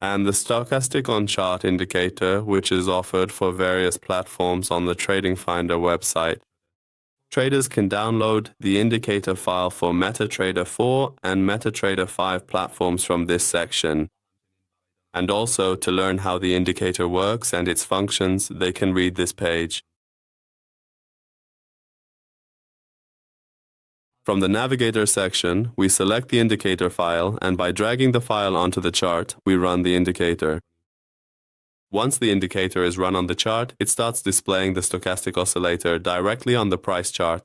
and the stochastic on-chart indicator, which is offered for various platforms on the Tradingfinder website. Traders can download the indicator file for MetaTrader 4 and MetaTrader 5 platforms from this section. And also, to learn how the indicator works and its functions, they can read this page. From the Navigator section, we select the indicator file, and by dragging the file onto the chart, we run the indicator. Once the indicator is run on the chart, it starts displaying the stochastic oscillator directly on the price chart.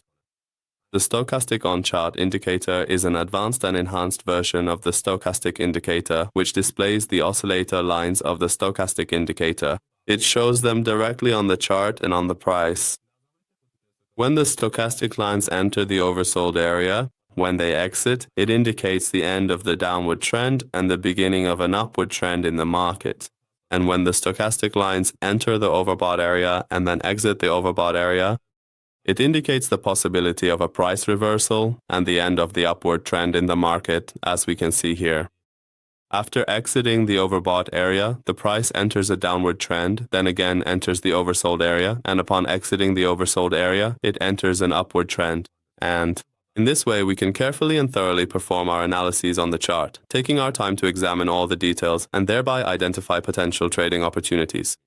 The stochastic on-chart indicator is an advanced and enhanced version of the stochastic indicator, which displays the oscillator lines of the stochastic indicator. It shows them directly on the chart and on the price. When the stochastic lines enter the oversold area, when they exit, it indicates the end of the downward trend and the beginning of an upward trend in the market. And when the stochastic lines enter the overbought area and then exit the overbought area, it indicates the possibility of a price reversal and the end of the upward trend in the market, as we can see here. After exiting the overbought area, the price enters a downward trend, then again enters the oversold area, and upon exiting the oversold area, it enters an upward trend. And in this way, we can carefully and thoroughly perform our analyses on the chart, taking our time to examine all the details and thereby identify potential trading opportunities.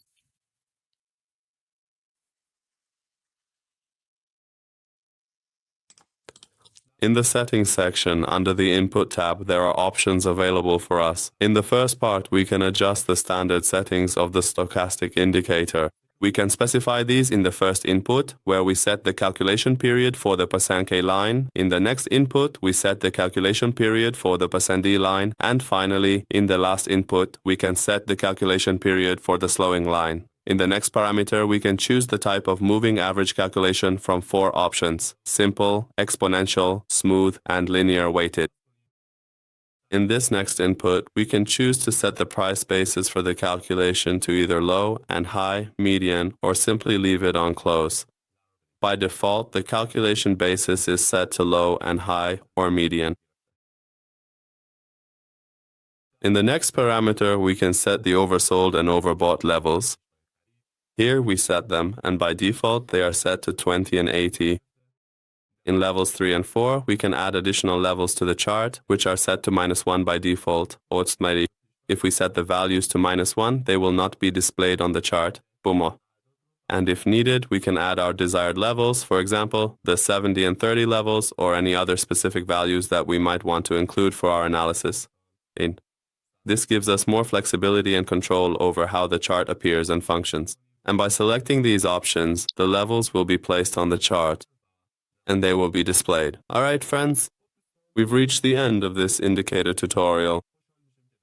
In the Settings section, under the Input tab, there are options available for us. In the first part, we can adjust the standard settings of the stochastic indicator. We can specify these in the first input, where we set the calculation period for the %K line. In the next input, we set the calculation period for the %D line. And finally, in the last input, we can set the calculation period for the slowing line. In the next parameter, we can choose the type of moving average calculation from 4 options: simple, exponential, smooth, and linear weighted. In this next input, we can choose to set the price basis for the calculation to either low and high, median, or simply leave it on close. By default, the calculation basis is set to low and high or median. In the next parameter, we can set the oversold and overbought levels. Here we set them, and by default they are set to 20 and 80. In levels 3 and 4, we can add additional levels to the chart, which are set to -1 by default. If we set the values to -1, they will not be displayed on the chart. And if needed, we can add our desired levels, for example, the 70 and 30 levels, or any other specific values that we might want to include for our analysis. This gives us more flexibility and control over how the chart appears and functions. And by selecting these options, the levels will be placed on the chart, and they will be displayed. Alright friends, we've reached the end of this indicator tutorial.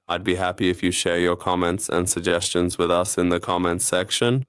I'd be happy if you share your comments and suggestions with us in the comments section.